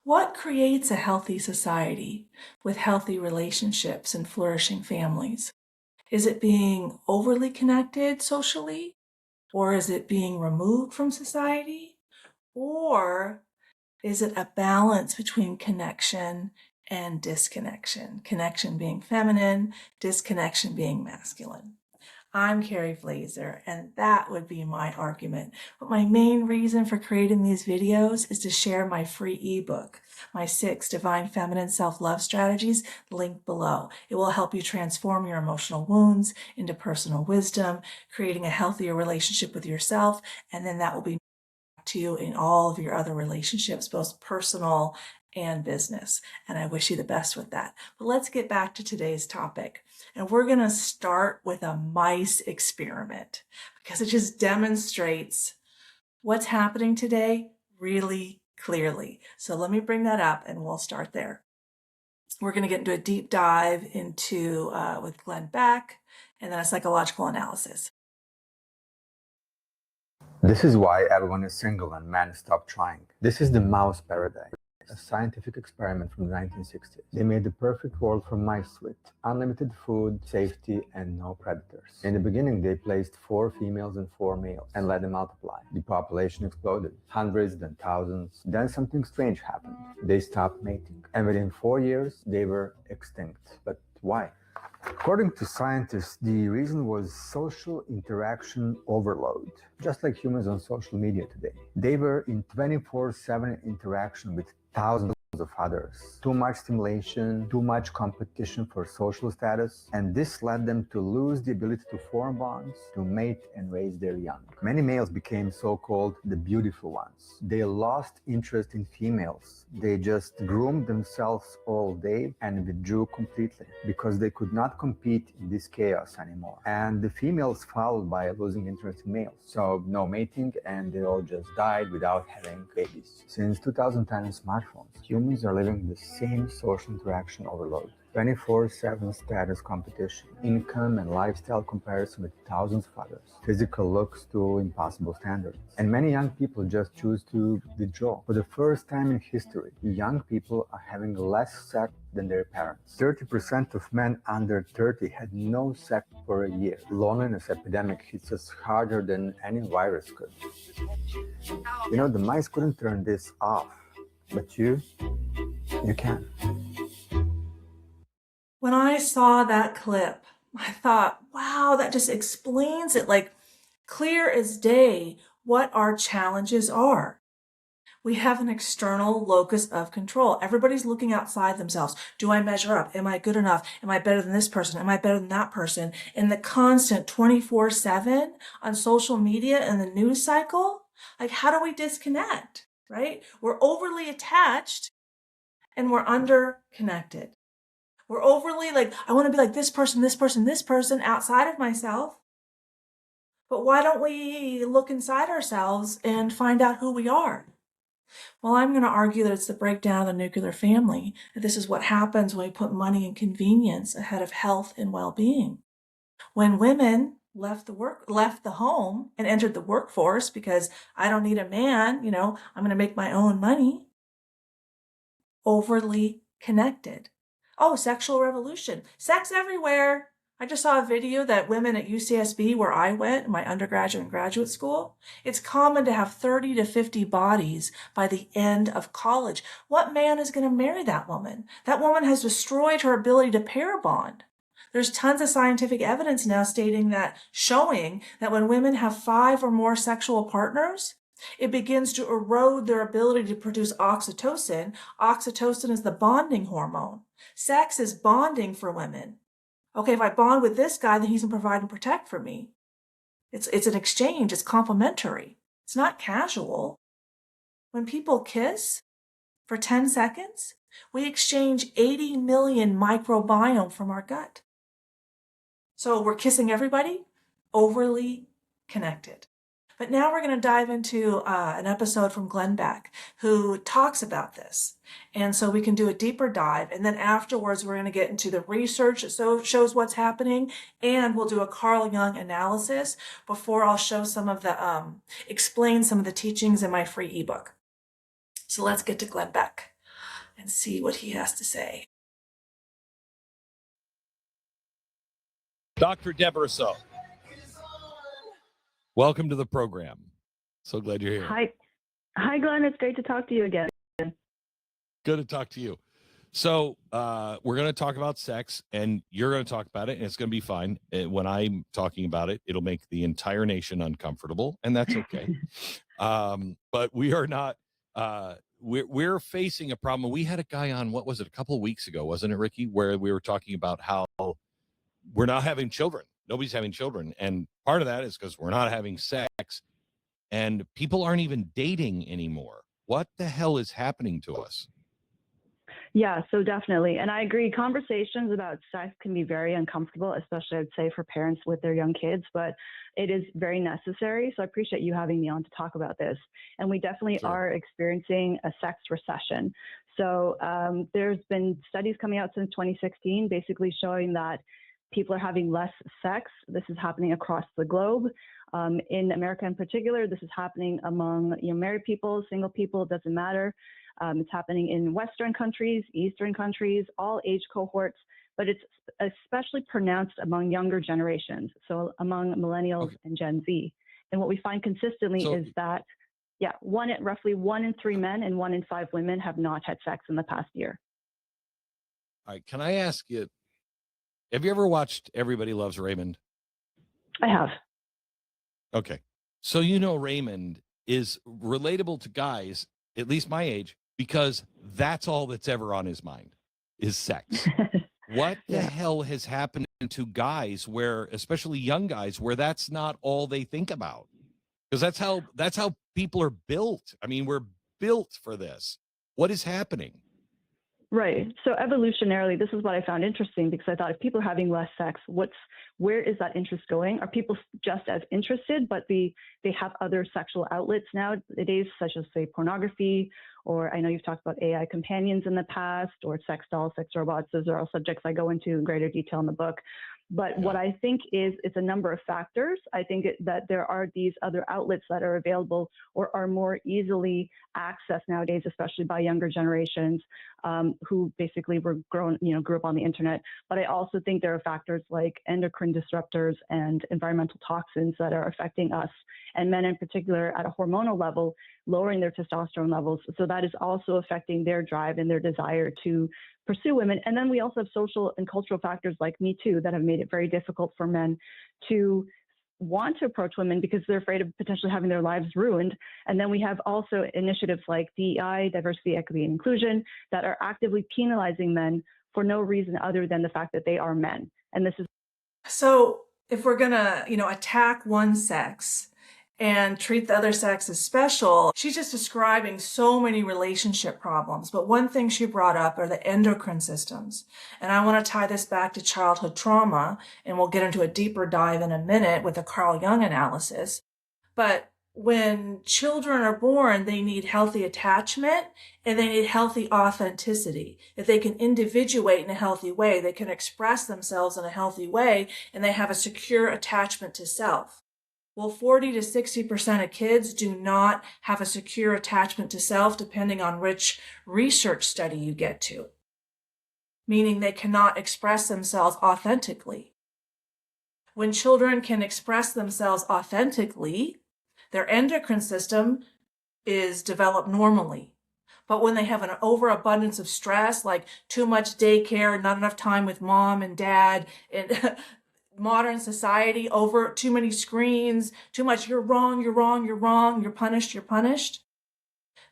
What creates a healthy society with healthy relationships and flourishing families? Is it being overly connected socially? Or is it being removed from society? Or is it a balance between connection and disconnection? Connection being feminine, disconnection being masculine. I'm Carrie Blazer, and that would be my argument. But my main reason for creating these videos is to share my free ebook, my 6 Divine Feminine Self-Love Strategies, linked below. It will help you transform your emotional wounds into personal wisdom, creating a healthier relationship with yourself, and then that will be to you in all of your other relationships, both personal and business. And I wish you the best with that. But let's get back to today's topic. And we're going to start with a mice experiment because it just demonstrates what's happening today really clearly. So let me bring that up and we'll start there. We're going to get into a deep dive into with Beck and then a psychological analysis. This is why everyone is single and men stop trying. This is the mouse paradigm, a scientific experiment from the 1960s. They made the perfect world for mice with unlimited food, safety, and no predators. In the beginning, they placed 4 females and 4 males and let them multiply. The population exploded, hundreds, then thousands. Then something strange happened. They stopped mating. And within 4 years, they were extinct. But why? According to scientists, the reason was social interaction overload, just like humans on social media today. They were in 24/7 interaction with thousands of others. Too much stimulation, too much competition for social status, and this led them to lose the ability to form bonds, to mate and raise their young. Many males became so-called the beautiful ones. They lost interest in females. They just groomed themselves all day and withdrew completely because they could not compete in this chaos anymore. And the females followed by losing interest in males. So no mating, and they all just died without having babies. Since 2010 and smartphones, humans are living the same social interaction overload. 24/7 status competition, income and lifestyle comparison with thousands of others, physical looks to impossible standards. And many young people just choose to withdraw. For the first time in history, young people are having less sex than their parents. 30% of men under 30 had no sex for a year. Loneliness epidemic hits us harder than any virus could. You know, the mice couldn't turn this off, but you can. When I saw that clip, I thought, wow, that just explains it like clear as day what our challenges are. We have an external locus of control. Everybody's looking outside themselves. Do I measure up? Am I good enough? Am I better than this person? Am I better than that person? In the constant 24/7 on social media and the news cycle, like how do we disconnect, right? We're overly attached and we're underconnected. We're overly like, I want to be like this person, this person, this person outside of myself. But why don't we look inside ourselves and find out who we are? Well, I'm going to argue that it's the breakdown of the nuclear family, that this is what happens when we put money and convenience ahead of health and well-being. When women left the home and entered the workforce because I don't need a man, I'm going to make my own money. Overly connected. Oh, sexual revolution. Sex everywhere. I just saw a video that women at UCSB, where I went, my undergraduate and graduate school, it's common to have 30 to 50 bodies by the end of college. What man is going to marry that woman? That woman has destroyed her ability to pair bond. There's tons of scientific evidence now showing that when women have 5 or more sexual partners, it begins to erode their ability to produce oxytocin. Oxytocin is the bonding hormone. Sex is bonding for women. Okay, if I bond with this guy, then he's going to provide and protect for me. It's an exchange. It's complementary. It's not casual. When people kiss for 10 seconds, we exchange 80 million microbiome from our gut. So we're kissing everybody, overly connected. But now we're going to dive into an episode from Beck, who talks about this. And so we can do a deeper dive. And then afterwards, we're going to get into the research that shows what's happening. And we'll do a Carl Jung analysis before I'll show explain some of the teachings in my free ebook. So let's get to Beck. and see what he has to say. Dr. Deborah So, welcome to the program. So glad you're here. Hi, Glenn. It's great to talk to you again. Good to talk to you. So we're going to talk about sex, and you're going to talk about it, and it's going to be fine. When I'm talking about it, it'll make the entire nation uncomfortable, and that's okay. But we are not. We're facing a problem. We had a guy on, what was it, a couple of weeks ago, wasn't it, Ricky, where we were talking about how we're not having children. Nobody's having children, and part of that is because we're not having sex, and people aren't even dating anymore. What the hell is happening to us? Yeah, so definitely. And I agree, conversations about sex can be very uncomfortable, especially I'd say for parents with their young kids, but it is very necessary. So I appreciate you having me on to talk about this. And we definitely are experiencing a sex recession. So there's been studies coming out since 2016, basically showing that people are having less sex. This is happening across the globe. In America in particular, this is happening among married people, single people, it doesn't matter. It's happening in Western countries, Eastern countries, all age cohorts, but it's especially pronounced among younger generations, so among millennials and Gen Z. And what we find consistently is that, roughly 1 in 3 men and 1 in 5 women have not had sex in the past year. All right, can I ask you, have you ever watched Everybody Loves Raymond? I have. Okay. So Raymond is relatable to guys, at least my age, because that's all that's ever on his mind is sex. What the hell has happened to guys where, especially young guys, where that's not all they think about? Because that's how people are built. I mean, we're built for this. What is happening? Right. So evolutionarily, this is what I found interesting, because I thought if people are having less sex, where is that interest going? Are people just as interested, but they have other sexual outlets nowadays, such as, say, pornography, or I know you've talked about AI companions in the past, or sex dolls, sex robots. Those are all subjects I go into in greater detail in the book. But what I think is it's a number of factors. I think that there are these other outlets that are available or are more easily accessed nowadays, especially by younger generations who basically grew up on the internet. But I also think there are factors like endocrine disruptors and environmental toxins that are affecting us, and men in particular at a hormonal level, lowering their testosterone levels. So that is also affecting their drive and their desire to pursue women. And then we also have social and cultural factors like Me Too that have made it very difficult for men to want to approach women because they're afraid of potentially having their lives ruined. And then we have also initiatives like DEI, diversity, equity, and inclusion, that are actively penalizing men for no reason other than the fact that they are men. And this is so if we're gonna, attack one sex and treat the other sex as special, she's just describing so many relationship problems. But one thing she brought up are the endocrine systems. And I want to tie this back to childhood trauma, and we'll get into a deeper dive in a minute with a Carl Jung analysis. But when children are born, they need healthy attachment and they need healthy authenticity. If they can individuate in a healthy way, they can express themselves in a healthy way, and they have a secure attachment to self. Well, 40 to 60% of kids do not have a secure attachment to self, depending on which research study you get to, meaning they cannot express themselves authentically. When children can express themselves authentically, their endocrine system is developed normally. But when they have an overabundance of stress, like too much daycare, not enough time with mom and dad, and modern society, over too many screens, too much you're wrong, you're wrong, you're wrong, you're punished,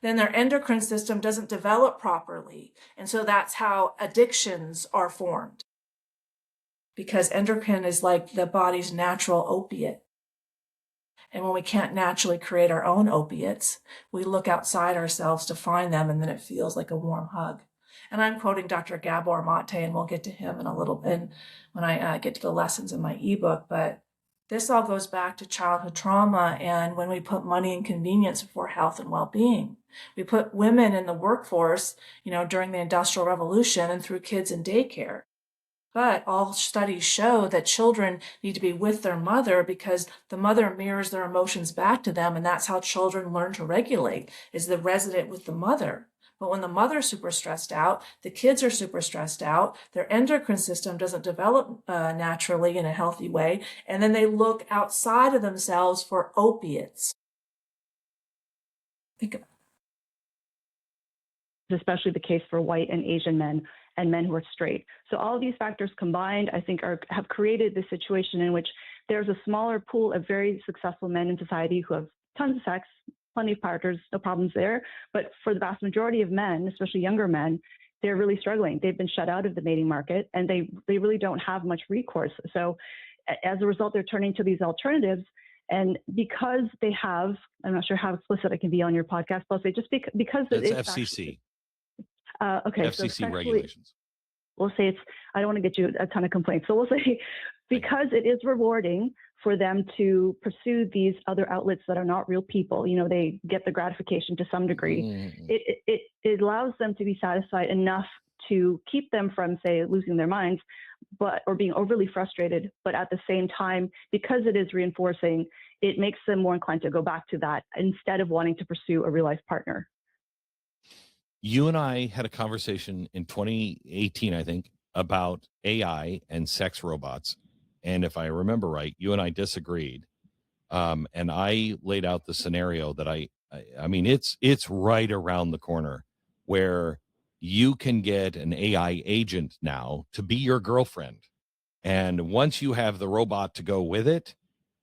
then their endocrine system doesn't develop properly. And so that's how addictions are formed. Because endocrine is like the body's natural opiate. And when we can't naturally create our own opiates, we look outside ourselves to find them, and then it feels like a warm hug. And I'm quoting Dr. Gabor Maté, and we'll get to him in a little bit when I get to the lessons in my ebook. But this all goes back to childhood trauma, and when we put money and convenience before health and well-being. We put women in the workforce, during the Industrial Revolution and through kids in daycare. But all studies show that children need to be with their mother because the mother mirrors their emotions back to them, and that's how children learn to regulate, is the resident with the mother. But when the mother's super stressed out, the kids are super stressed out, their endocrine system doesn't develop naturally in a healthy way, and then they look outside of themselves for opiates. Think about it. Especially the case for white and Asian men and men who are straight. So all of these factors combined, I think, have created this situation in which there's a smaller pool of very successful men in society who have tons of sex, plenty of partners, no problems there. But for the vast majority of men, especially younger men, they're really struggling. They've been shut out of the mating market, and they really don't have much recourse. So as a result, they're turning to these alternatives. And because they have, I'm not sure how explicit I can be on your podcast, but I'll say just because it's it's FCC. Okay, FCC so sexually, regulations. We'll say it's, I don't want to get you a ton of complaints. So we'll say because it is rewarding for them to pursue these other outlets that are not real people, you know, they get the gratification to some degree. It allows them to be satisfied enough to keep them from, say, losing their minds, or being overly frustrated. But at the same time, because it is reinforcing, it makes them more inclined to go back to that instead of wanting to pursue a real life partner. You and I had a conversation in 2018, I think, about AI and sex robots. And if I remember right, you and I disagreed. And I laid out the scenario that I mean, it's right around the corner where you can get an AI agent now to be your girlfriend. And once you have the robot to go with it,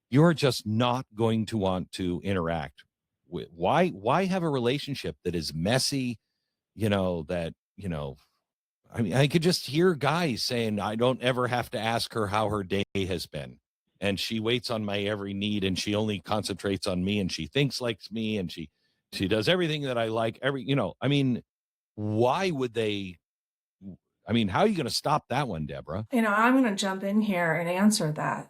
you're just not going to want to interact with. Why have a relationship that is messy? I mean, I could just hear guys saying, I don't ever have to ask her how her day has been. And she waits on my every need, and she only concentrates on me, and she thinks like me, and she does everything that I like. I mean, why would they? I mean, how are you going to stop that one, Deborah? I'm going to jump in here and answer that.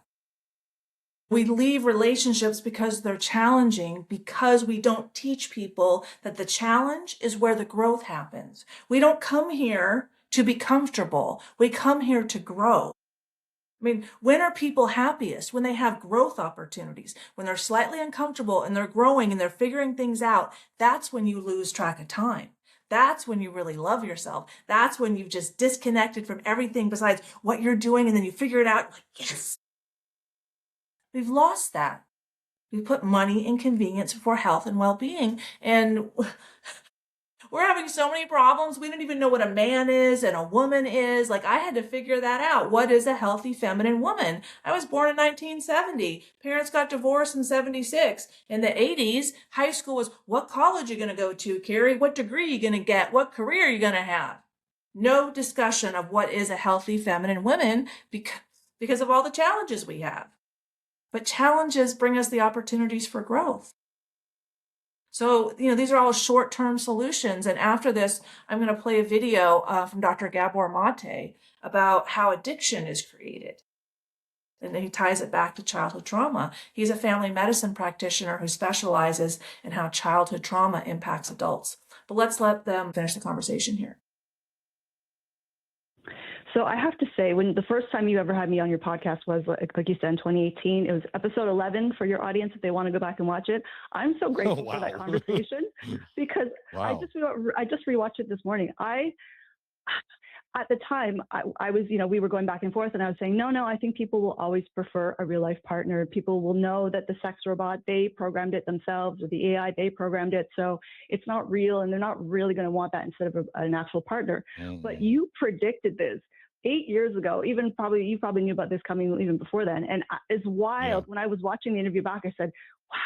We leave relationships because they're challenging, because we don't teach people that the challenge is where the growth happens. We don't come here to be comfortable. We come here to grow. I mean, when are people happiest? When they have growth opportunities, when they're slightly uncomfortable and they're growing and they're figuring things out. That's when you lose track of time. That's when you really love yourself. That's when you've just disconnected from everything besides what you're doing, and then you figure it out. Like, yes. We've lost that. We put money and convenience before health and well-being, and we're having so many problems. We don't even know what a man is and a woman is. Like, I had to figure that out. What is a healthy feminine woman? I was born in 1970. Parents got divorced in 76. In the 80s, high school was, what college are you going to go to, Carrie? What degree are you going to get? What career are you going to have? No discussion of what is a healthy feminine woman because of all the challenges we have. But challenges bring us the opportunities for growth. So, these are all short-term solutions. And after this, I'm going to play a video from Dr. Gabor Maté about how addiction is created. And he ties it back to childhood trauma. He's a family medicine practitioner who specializes in how childhood trauma impacts adults. But let's let them finish the conversation here. So I have to say, when the first time you ever had me on your podcast was, like you said, in 2018, it was episode 11 for your audience if they want to go back and watch it. I'm so grateful for that conversation because I just rewatched it this morning. At the time, I was, we were going back and forth, and I was saying, no, I think people will always prefer a real life partner. People will know that the sex robot, they programmed it themselves, or the AI, they programmed it. So it's not real, and they're not really going to want that instead of an actual partner. Mm-hmm. But you predicted this 8 years ago. You probably knew about this coming even before then. And it's wild. Yeah. When I was watching the interview back, I said,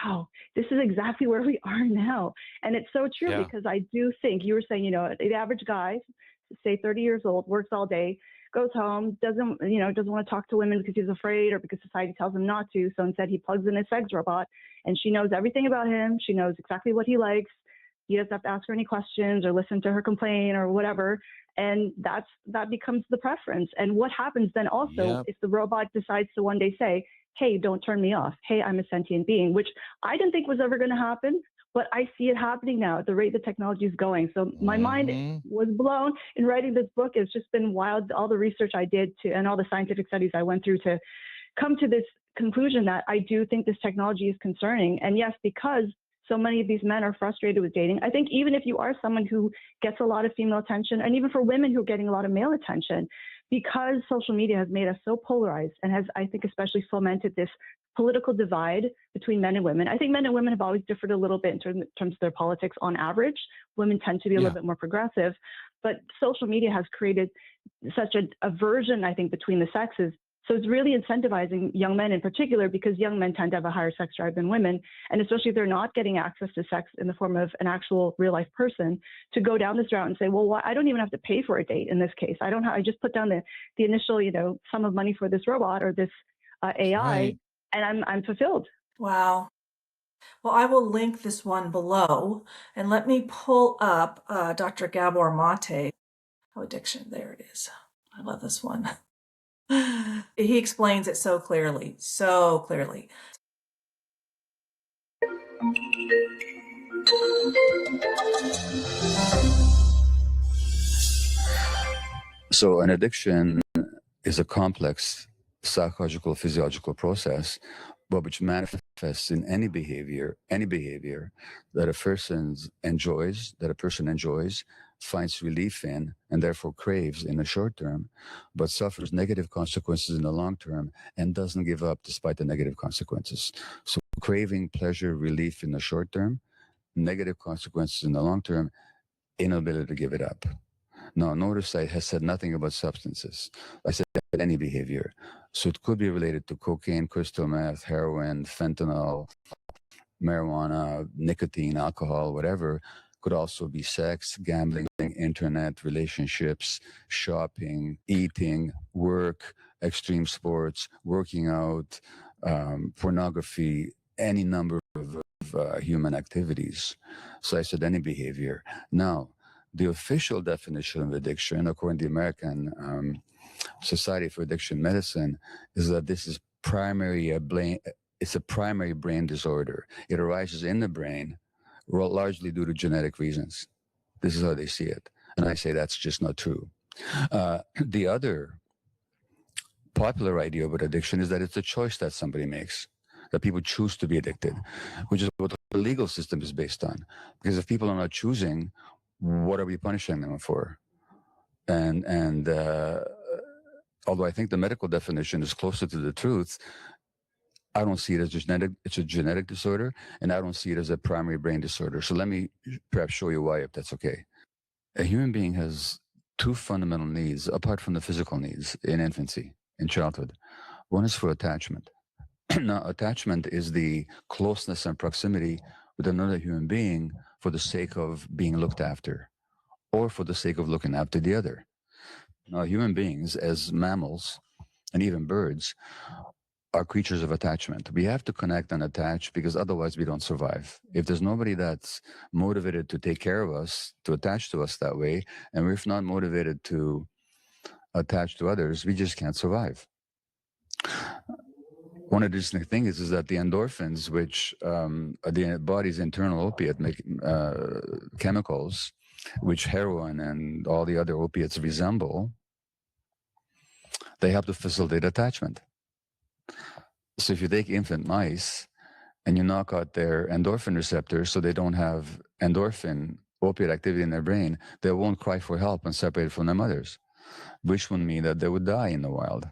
wow, this is exactly where we are now. And it's so true because I do think you were saying, the average guy, say 30 years old, works all day, goes home, doesn't want to talk to women because he's afraid or because society tells him not to. So instead he plugs in his sex robot, and she knows everything about him. She knows exactly what he likes. He doesn't have to ask her any questions or listen to her complain or whatever. And that becomes the preference. And what happens then also if the robot decides to one day say, hey, don't turn me off. Hey, I'm a sentient being, which I didn't think was ever going to happen. But I see it happening now at the rate the technology is going. So my mind was blown in writing this book. It's just been wild. All the research I did and all the scientific studies I went through to come to this conclusion that I do think this technology is concerning. And yes, because so many of these men are frustrated with dating. I think even if you are someone who gets a lot of female attention, and even for women who are getting a lot of male attention, because social media has made us so polarized and has, I think, especially fomented this political divide between men and women. I think men and women have always differed a little bit in terms of their politics on average. Women tend to be a little bit more progressive, but social media has created such a aversion, I think, between the sexes. So it's really incentivizing young men in particular, because young men tend to have a higher sex drive than women. And especially if they're not getting access to sex in the form of an actual real life person, to go down this route and say, well, I don't even have to pay for a date in this case. I just put down the initial, sum of money for this robot or this AI, and I'm fulfilled. Wow. Well, I will link this one below, and let me pull up Dr. Gabor Maté. Oh, addiction. There it is. I love this one. He explains it so clearly, so clearly. So an addiction is a complex psychological, physiological process, but which manifests in any behavior that a person enjoys, finds relief in, and therefore craves in the short term, but suffers negative consequences in the long term and doesn't give up despite the negative consequences. So craving pleasure, relief in the short term, negative consequences in the long term, inability to give it up. Now, notice I have said nothing about substances. I said any behavior. So it could be related to cocaine, crystal meth, heroin, fentanyl, marijuana, nicotine, alcohol, whatever. Could also be sex, gambling, internet, relationships, shopping, eating, work, extreme sports, working out, pornography, any number of human activities. So I said any behavior. Now, the official definition of addiction, according to the American Society for Addiction Medicine, is that this is it's a primary brain disorder. It arises in the brain, largely due to genetic reasons. This is how they see it. And I say that's just not true. The other popular idea about addiction is that it's a choice that somebody makes, that people choose to be addicted, which is what the legal system is based on. Because if people are not choosing, what are we punishing them for? And although I think the medical definition is closer to the truth, I don't see it as it's a genetic disorder, and I don't see it as a primary brain disorder. So let me perhaps show you why, if that's okay. A human being has two fundamental needs, apart from the physical needs, in infancy, in childhood. One is for attachment. Now, attachment is the closeness and proximity with another human being for the sake of being looked after, or for the sake of looking after the other. Now, human beings, as mammals, and even birds, are creatures of attachment. We have to connect and attach, because otherwise we don't survive. If there's nobody that's motivated to take care of us, to attach to us that way, and we're not motivated to attach to others, we just can't survive. One interesting thing is that the endorphins, which are the body's internal opiate chemicals, which heroin and all the other opiates resemble, they help to facilitate attachment. So if you take infant mice and you knock out their endorphin receptors so they don't have endorphin opiate activity in their brain, they won't cry for help and separate from their mothers, which would mean that they would die in the wild.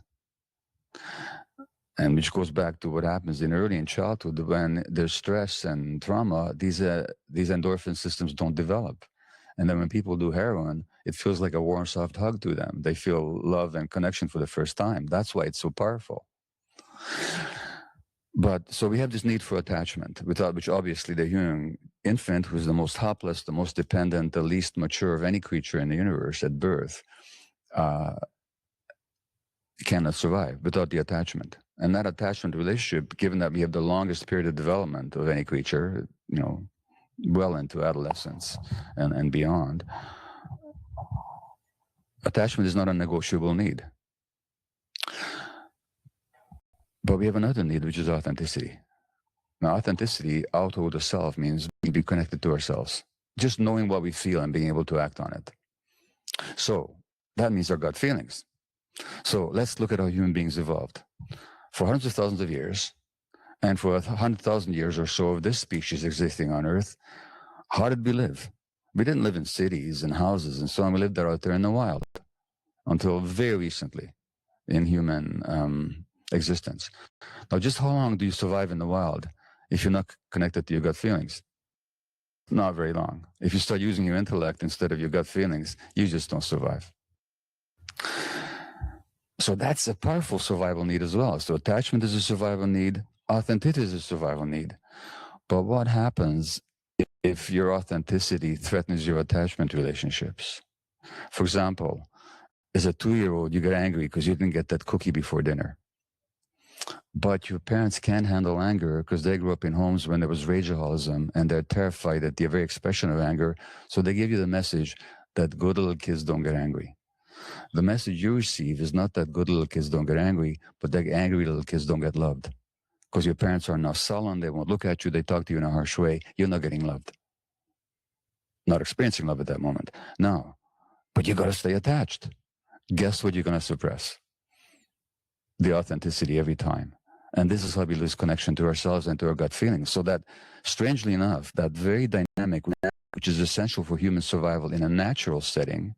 And which goes back to what happens in childhood when there's stress and trauma, these endorphin systems don't develop. And then when people do heroin, it feels like a warm, soft hug to them. They feel love and connection for the first time. That's why it's so powerful. But so we have this need for attachment, without which obviously the human infant, who's the most helpless, the most dependent, the least mature of any creature in the universe at birth, cannot survive without the attachment. And that attachment relationship, given that we have the longest period of development of any creature, well into adolescence and beyond, attachment is not a negotiable need. But we have another need, which is authenticity. Now, authenticity, out of the self, means being connected to ourselves, just knowing what we feel and being able to act on it. So that means our gut feelings. So let's look at how human beings evolved. For hundreds of thousands of years, And for 100,000 years or so of this species existing on Earth, how did we live? We didn't live in cities and houses and so on. We lived out there in the wild until very recently in human existence. Now, just how long do you survive in the wild if you're not connected to your gut feelings? Not very long. If you start using your intellect instead of your gut feelings, you just don't survive. So that's a powerful survival need as well. So attachment is a survival need. Authenticity is a survival need. But what happens if your authenticity threatens your attachment relationships? For example, as a 2-year-old, you get angry because you didn't get that cookie before dinner. But your parents can't handle anger because they grew up in homes when there was rageaholicism and they're terrified at the very expression of anger. So they give you the message that good little kids don't get angry. The message you receive is not that good little kids don't get angry, but that angry little kids don't get loved. Because your parents are now sullen, they won't look at you, they talk to you in a harsh way, you're not getting loved. Not experiencing love at that moment. No, but you got to stay attached. Guess what you're going to suppress? The authenticity every time. And this is how we lose connection to ourselves and to our gut feelings. So that, strangely enough, that very dynamic, which is essential for human survival in a natural setting,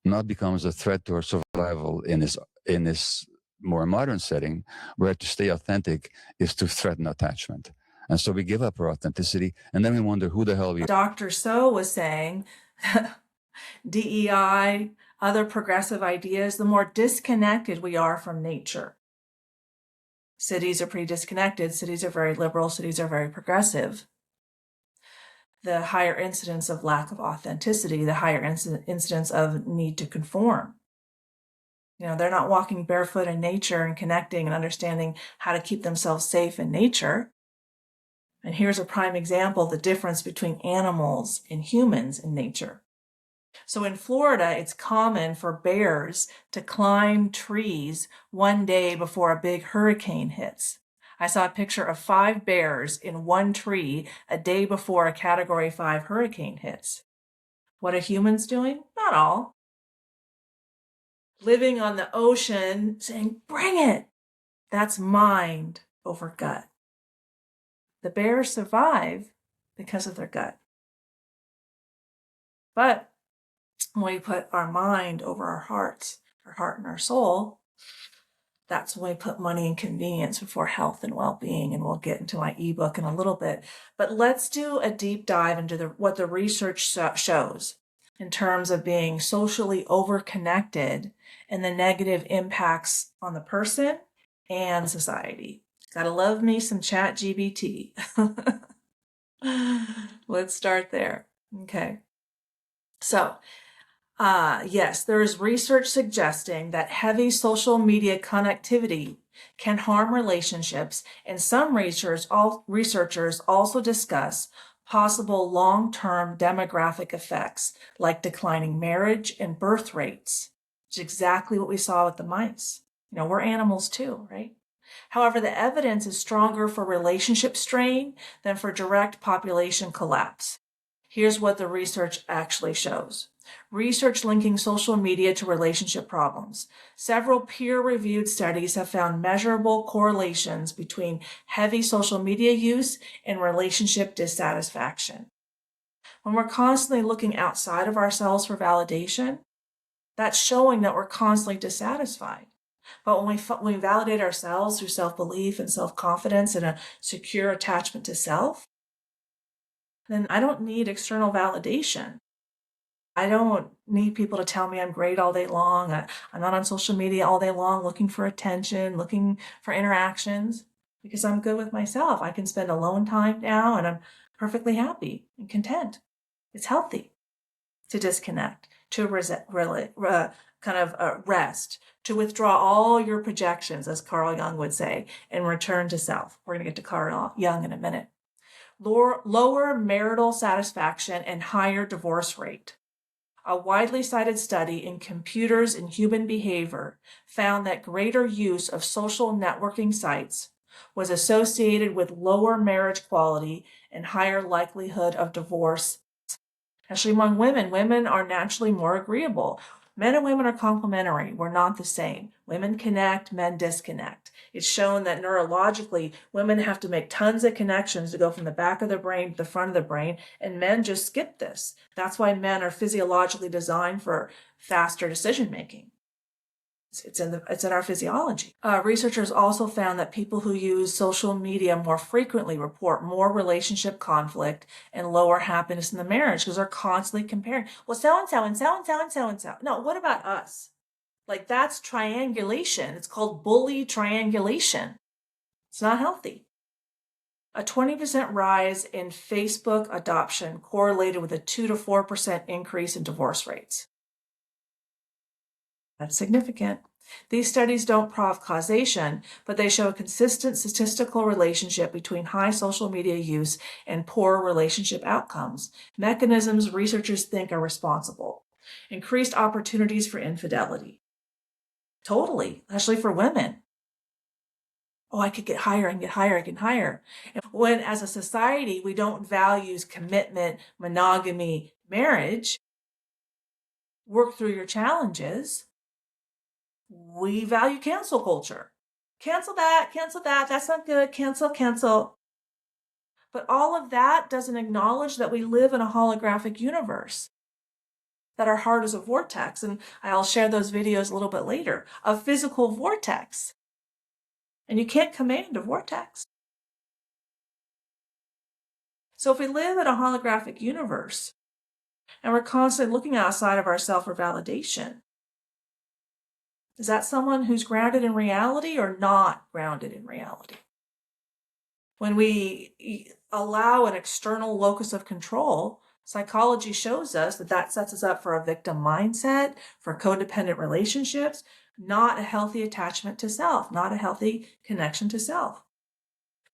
now becomes a threat to our survival in this more modern setting, where to stay authentic is to threaten attachment. And so we give up our authenticity, and then we wonder who the hell we are. Dr. So was saying, DEI, other progressive ideas, the more disconnected we are from nature. Cities are pretty disconnected. Cities are very liberal. Cities are very progressive. The higher incidence of lack of authenticity, the higher incidence of need to conform. You know, they're not walking barefoot in nature and connecting and understanding how to keep themselves safe in nature. And here's a prime example, the difference between animals and humans in nature. So in Florida, it's common for bears to climb trees one day before a big hurricane hits. I saw a picture of 5 bears in one tree a day before a Category 5 hurricane hits. What are humans doing? Not all. Living on the ocean, saying, bring it. That's mind over gut. The bears survive because of their gut. But when we put our mind over our hearts, our heart and our soul, that's when we put money and convenience before health and well-being, and we'll get into my ebook in a little bit. But let's do a deep dive into what the research shows in terms of being socially overconnected and the negative impacts on the person and society. Gotta love me some ChatGPT. Let's start there. Okay. So, yes, there is research suggesting that heavy social media connectivity can harm relationships, and some researchers also discuss possible long-term demographic effects like declining marriage and birth rates, which is exactly what we saw with the mice. You know, we're animals too, right? However, the evidence is stronger for relationship strain than for direct population collapse. Here's what the research actually shows. Research linking social media to relationship problems. Several peer-reviewed studies have found measurable correlations between heavy social media use and relationship dissatisfaction. When we're constantly looking outside of ourselves for validation, that's showing that we're constantly dissatisfied. But when we validate ourselves through self-belief and self-confidence and a secure attachment to self, then I don't need external validation. I don't need people to tell me I'm great all day long. I'm not on social media all day long looking for attention, looking for interactions, because I'm good with myself. I can spend alone time now and I'm perfectly happy and content. It's healthy to disconnect, to rest, to withdraw all your projections, as Carl Jung would say, and return to self. We're going to get to Carl Jung in a minute. Lower marital satisfaction and higher divorce rate. A widely cited study in Computers and Human Behavior found that greater use of social networking sites was associated with lower marriage quality and higher likelihood of divorce. Actually, among women, women are naturally more agreeable. Men and women are complementary. We're not the same. Women connect, men disconnect. It's shown that neurologically, women have to make tons of connections to go from the back of the brain to the front of the brain, and men just skip this. That's why men are physiologically designed for faster decision making. It's in our physiology. Researchers also found that people who use social media more frequently report more relationship conflict and lower happiness in the marriage because they're constantly comparing. Well, so-and-so and so-and-so and so-and-so. No, what about us? Like, that's triangulation. It's called bully triangulation. It's not healthy. A 20% rise in Facebook adoption correlated with a 2 to 4% increase in divorce rates. That's significant. These studies don't prove causation, but they show a consistent statistical relationship between high social media use and poor relationship outcomes. Mechanisms researchers think are responsible. Increased opportunities for infidelity. Totally, especially for women. Oh, I could get higher and get higher and get higher. And when, as a society, we don't value commitment, monogamy, marriage, work through your challenges, we value cancel culture. Cancel that, that's not good, cancel. But all of that doesn't acknowledge that we live in a holographic universe, that our heart is a vortex, and I'll share those videos a little bit later, a physical vortex. And you can't command a vortex. So if we live in a holographic universe, and we're constantly looking outside of ourselves for validation, is that someone who's grounded in reality or not grounded in reality? When we allow an external locus of control, psychology shows us that sets us up for a victim mindset, for codependent relationships, not a healthy attachment to self, not a healthy connection to self.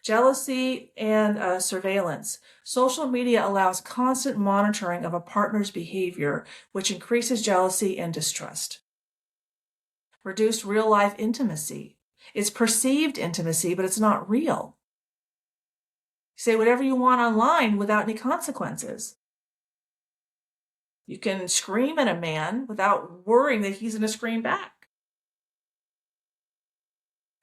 Jealousy and surveillance. Social media allows constant monitoring of a partner's behavior, which increases jealousy and distrust. Reduced real-life intimacy. It's perceived intimacy, but it's not real. Say whatever you want online without any consequences. You can scream at a man without worrying that he's going to scream back.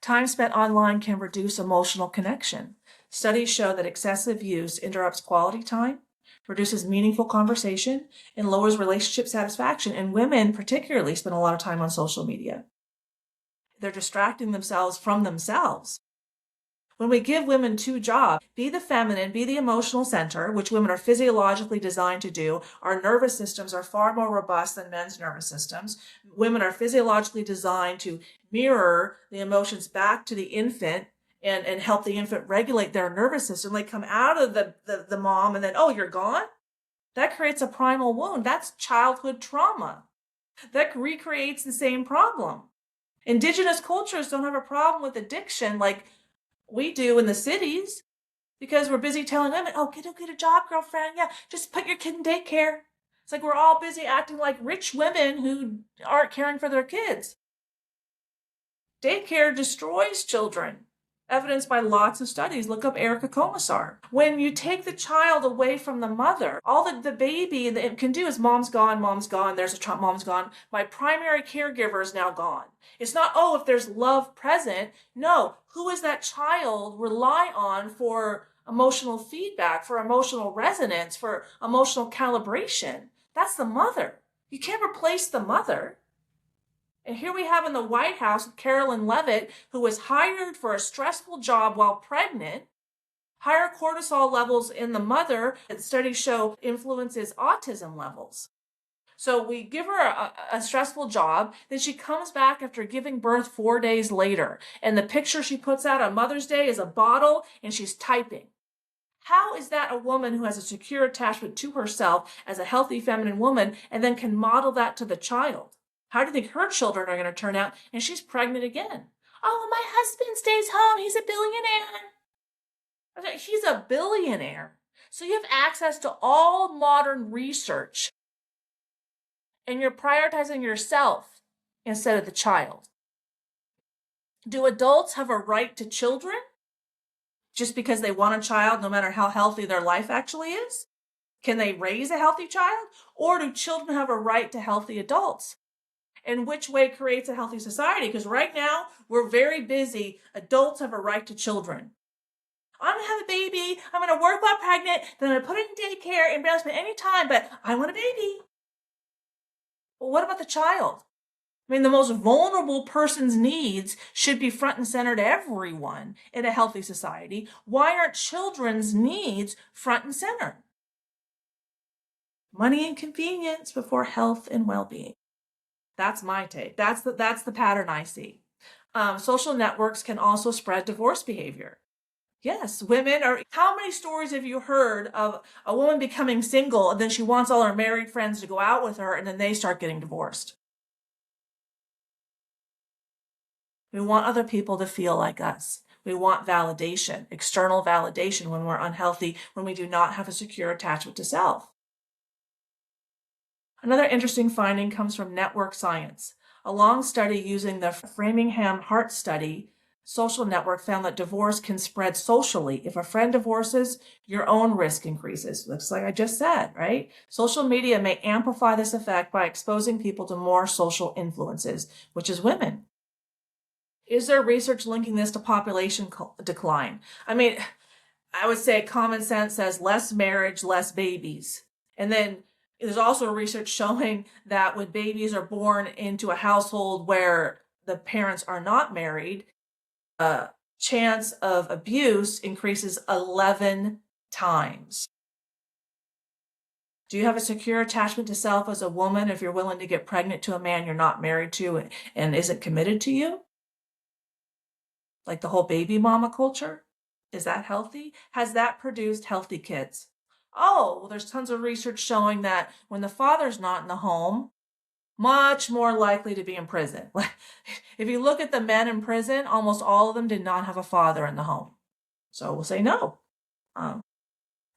Time spent online can reduce emotional connection. Studies show that excessive use interrupts quality time, reduces meaningful conversation, and lowers relationship satisfaction. And women particularly spend a lot of time on social media. They're distracting themselves from themselves. When we give women two jobs, be the feminine, be the emotional center, which women are physiologically designed to do. Our nervous systems are far more robust than men's nervous systems. Women are physiologically designed to mirror the emotions back to the infant and help the infant regulate their nervous system. They come out of the mom and then, oh, you're gone? That creates a primal wound. That's childhood trauma. That recreates the same problem. Indigenous cultures don't have a problem with addiction like we do in the cities because we're busy telling women, oh, get a job, girlfriend. Yeah, just put your kid in daycare. It's like we're all busy acting like rich women who aren't caring for their kids. Daycare destroys children, evidenced by lots of studies. Look up Erica Komisar. When you take the child away from the mother, all that the baby can do is mom's gone, there's a mom's gone. My primary caregiver is now gone. It's not, oh, if there's love present. No, who is that child rely on for emotional feedback, for emotional resonance, for emotional calibration? That's the mother. You can't replace the mother. And here we have in the White House Carolyn Leavitt, who was hired for a stressful job while pregnant. Higher cortisol levels in the mother, studies show, influences autism levels. So we give her a stressful job, then she comes back after giving birth 4 days later. And the picture she puts out on Mother's Day is a bottle and she's typing. How is that a woman who has a secure attachment to herself as a healthy feminine woman and then can model that to the child? How do you think her children are going to turn out? And she's pregnant again. Oh, my husband stays home. He's a billionaire. He's a billionaire. So you have access to all modern research. And you're prioritizing yourself instead of the child. Do adults have a right to children just because they want a child no matter how healthy their life actually is? Can they raise a healthy child? Or do children have a right to healthy adults? and which way creates a healthy society. Because right now, we're very busy. Adults have a right to children. I'm going to have a baby. I'm going to work while pregnant. Then I'm going to put it in daycare and be able to spend any time, but I want a baby. Well, what about the child? I mean, the most vulnerable person's needs should be front and center to everyone in a healthy society. Why aren't children's needs front and center? Money and convenience before health and well-being. That's my take. That's the pattern I see. Social networks can also spread divorce behavior. Yes, women are. How many stories have you heard of a woman becoming single and then she wants all her married friends to go out with her and then they start getting divorced? We want other people to feel like us. We want validation, external validation when we're unhealthy, when we do not have a secure attachment to self. Another interesting finding comes from network science. A long study using the Framingham Heart Study social network found that divorce can spread socially. If a friend divorces, your own risk increases. Looks like I just said, right? Social media may amplify this effect by exposing people to more social influences, which is women. Is there research linking this to population decline? I mean, I would say common sense says less marriage, less babies. And then there's also research showing that when babies are born into a household where the parents are not married, chance of abuse increases 11 times. Do you have a secure attachment to self as a woman if you're willing to get pregnant to a man you're not married to and isn't committed to you? Like the whole baby mama culture? Is that healthy? Has that produced healthy kids? Oh, well, there's tons of research showing that when the father's not in the home, much more likely to be in prison. If you look at the men in prison, almost all of them did not have a father in the home. So we'll say no.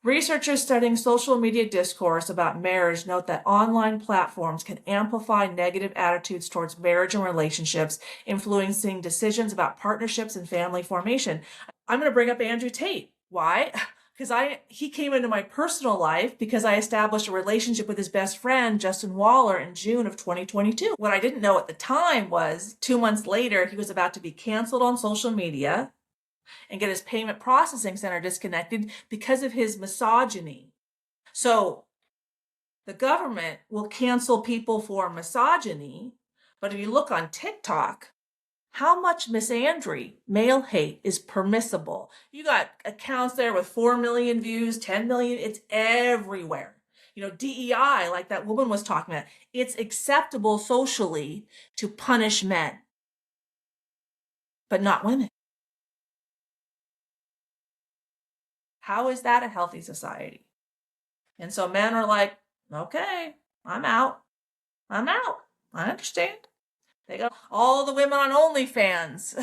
Researchers studying social media discourse about marriage note that online platforms can amplify negative attitudes towards marriage and relationships, influencing decisions about partnerships and family formation. I'm going to bring up Andrew Tate. Why? Because he came into my personal life because I established a relationship with his best friend, Justin Waller, in June of 2022. What I didn't know at the time was 2 months later, he was about to be canceled on social media and get his payment processing center disconnected because of his misogyny. So the government will cancel people for misogyny, but if you look on TikTok, how much misandry, male hate, is permissible? You got accounts there with 4 million views, 10 million, it's everywhere. You know, DEI, like that woman was talking about, it's acceptable socially to punish men, but not women. How is that a healthy society? And so men are like, okay, I'm out. I understand. They got all the women on OnlyFans.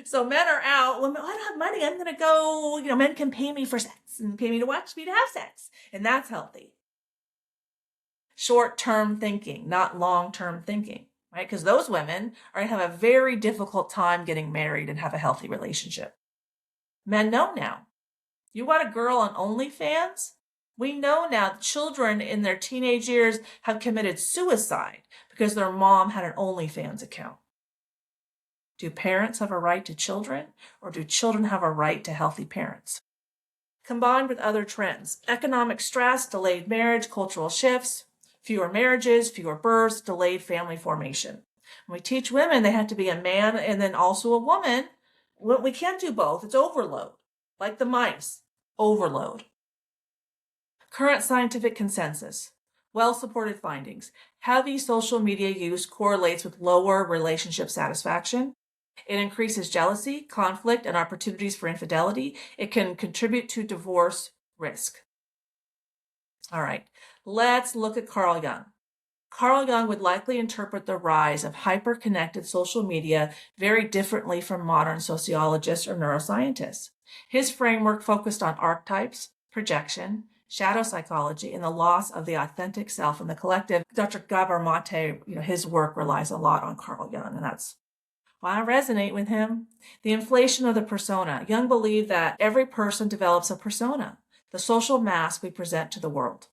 So men are out. Women, I don't have money. I'm going to go, men can pay me for sex and pay me to watch me to have sex. And that's healthy. Short-term thinking, not long-term thinking, right? Because those women are going to have a very difficult time getting married and have a healthy relationship. Men know now. You want a girl on OnlyFans? We know now children in their teenage years have committed suicide because their mom had an OnlyFans account. Do parents have a right to children, or do children have a right to healthy parents? Combined with other trends, economic stress, delayed marriage, cultural shifts, fewer marriages, fewer births, delayed family formation. When we teach women they have to be a man and then also a woman, we can't do both. It's overload. Like the mice, overload. Current scientific consensus, well-supported findings. Heavy social media use correlates with lower relationship satisfaction. It increases jealousy, conflict, and opportunities for infidelity. It can contribute to divorce risk. All right, let's look at Carl Jung. Carl Jung would likely interpret the rise of hyper-connected social media very differently from modern sociologists or neuroscientists. His framework focused on archetypes, projection, shadow psychology, and the loss of the authentic self in the collective. Dr. Gabor Maté, his work relies a lot on Carl Jung, and that's why I resonate with him. The inflation of the persona. Jung believed that every person develops a persona, the social mask we present to the world.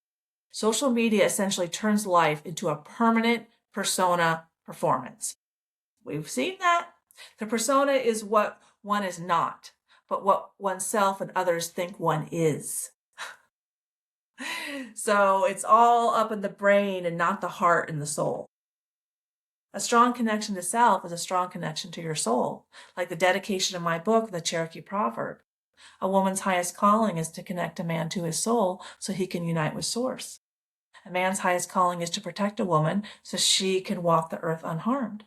Social media essentially turns life into a permanent persona performance. We've seen that. The persona is what one is not, but what oneself and others think one is. So it's all up in the brain and not the heart and the soul. A strong connection to self is a strong connection to your soul, like the dedication of my book, The Cherokee Proverb. A woman's highest calling is to connect a man to his soul so he can unite with Source. A man's highest calling is to protect a woman so she can walk the earth unharmed.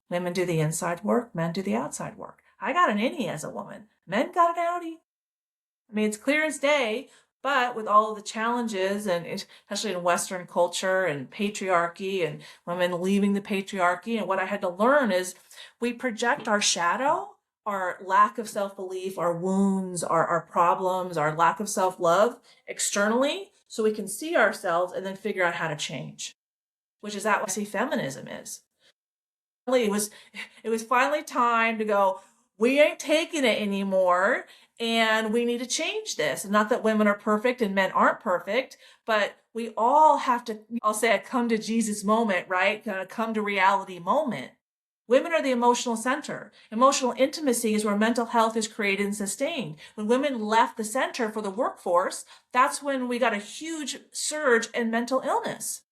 Women do the inside work, men do the outside work. I got an innie as a woman. Men got an outie. I mean, it's clear as day, but with all of the challenges, and especially in Western culture and patriarchy and women leaving the patriarchy, and what I had to learn is we project our shadow, our lack of self-belief, our wounds, our problems, our lack of self-love externally, so we can see ourselves and then figure out how to change, which is that what I see feminism is. It was finally time to go, we ain't taking it anymore, and we need to change this. And not that women are perfect and men aren't perfect, but we all have to, I'll say a come to Jesus moment, right? A come to reality moment. Women are the emotional center. Emotional intimacy is where mental health is created and sustained. When women left the center for the workforce, that's when we got a huge surge in mental illness.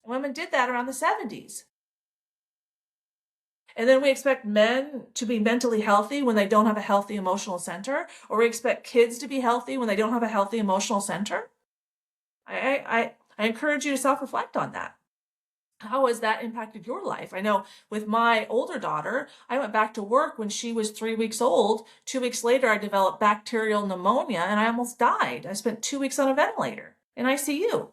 Women did that around the 70s. And then we expect men to be mentally healthy when they don't have a healthy emotional center, or we expect kids to be healthy when they don't have a healthy emotional center. I encourage you to self-reflect on that. How has that impacted your life? I know with my older daughter, I went back to work when she was 3 weeks old. 2 weeks later, I developed bacterial pneumonia and I almost died. I spent 2 weeks on a ventilator in ICU.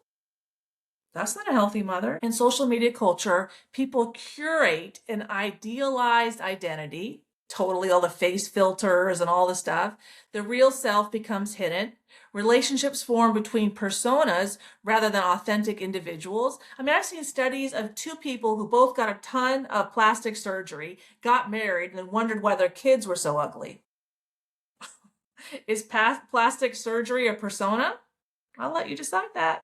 That's not a healthy mother. In social media culture, people curate an idealized identity, totally all the face filters and all the stuff. The real self becomes hidden. Relationships form between personas rather than authentic individuals. I mean, I've seen studies of two people who both got a ton of plastic surgery, got married, and then wondered why their kids were so ugly. Is plastic surgery a persona? I'll let you decide that.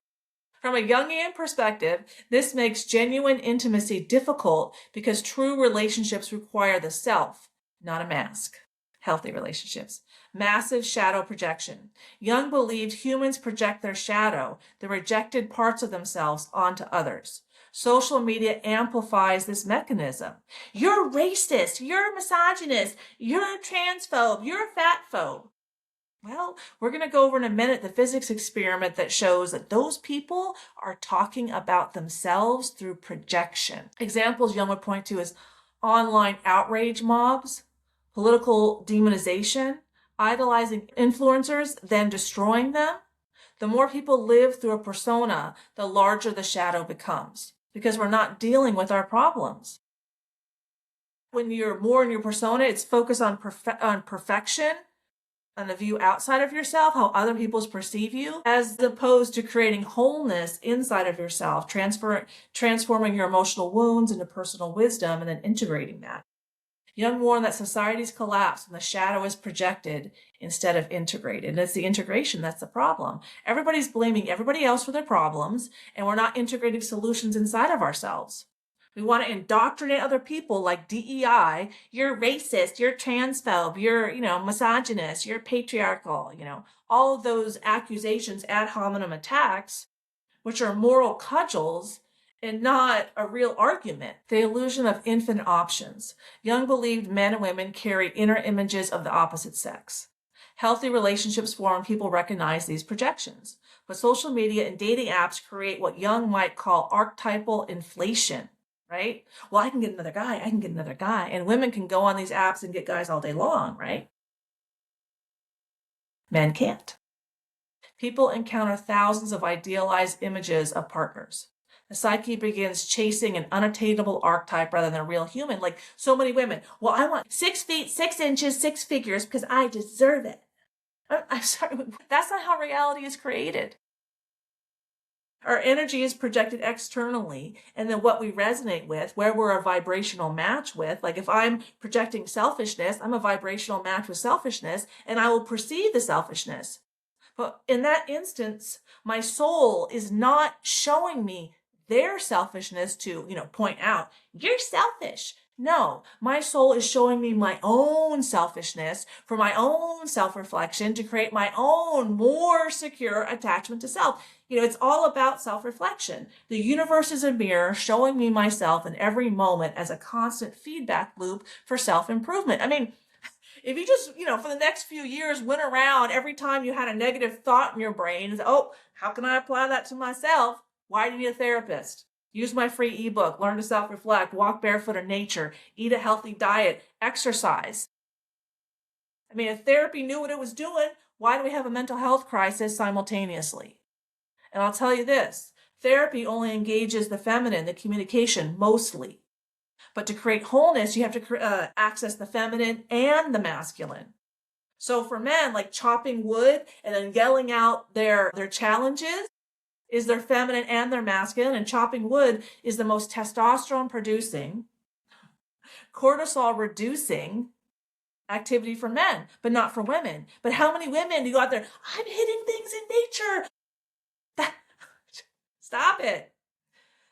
From a Jungian perspective, this makes genuine intimacy difficult because true relationships require the self, not a mask. Healthy relationships. Massive shadow projection. Jung believed humans project their shadow, the rejected parts of themselves, onto others. Social media amplifies this mechanism. You're racist, you're misogynist, you're transphobe, you're fatphobe. Well, we're going to go over in a minute the physics experiment that shows that those people are talking about themselves through projection. Examples Jung would point to is online outrage mobs, political demonization, idolizing influencers, then destroying them. The more people live through a persona, the larger the shadow becomes because we're not dealing with our problems. When you're more in your persona, it's focused on perfection, on the view outside of yourself, how other people perceive you, as opposed to creating wholeness inside of yourself, transforming your emotional wounds into personal wisdom and then integrating that. Jung warned that societies collapse when the shadow is projected instead of integrated. And it's the integration that's the problem. Everybody's blaming everybody else for their problems, and we're not integrating solutions inside of ourselves. We want to indoctrinate other people like DEI. You're racist, you're transphobe, you're, misogynist, you're patriarchal, all of those accusations, ad hominem attacks, which are moral cudgels and not a real argument. The illusion of infinite options. Jung believed men and women carry inner images of the opposite sex. Healthy relationships form when people recognize these projections. But social media and dating apps create what Jung might call archetypal inflation. Right? Well, I can get another guy, and women can go on these apps and get guys all day long, right? Men can't. People encounter thousands of idealized images of partners. The psyche begins chasing an unattainable archetype rather than a real human. Like so many women, well, I want 6 feet, 6 inches, 6 figures because I deserve it. I'm sorry, that's not how reality is created. Our energy is projected externally, and then what we resonate with, where we're a vibrational match with, like if I'm projecting selfishness, I'm a vibrational match with selfishness, and I will perceive the selfishness. But in that instance, my soul is not showing me their selfishness to, point out, you're selfish. No, my soul is showing me my own selfishness for my own self-reflection to create my own more secure attachment to self. It's all about self-reflection. The universe is a mirror showing me myself in every moment as a constant feedback loop for self-improvement. I mean, if you just, for the next few years went around every time you had a negative thought in your brain and said, oh, how can I apply that to myself? Why do you need a therapist? Use my free ebook, learn to self-reflect, walk barefoot in nature, eat a healthy diet, exercise. I mean, if therapy knew what it was doing, why do we have a mental health crisis simultaneously? And I'll tell you this, therapy only engages the feminine, the communication, mostly. But to create wholeness, you have to access the feminine and the masculine. So for men, like chopping wood and then yelling out their challenges is their feminine and their masculine, and chopping wood is the most testosterone producing, cortisol reducing activity for men, but not for women. But how many women do you go out there, I'm hitting things in nature? Stop it.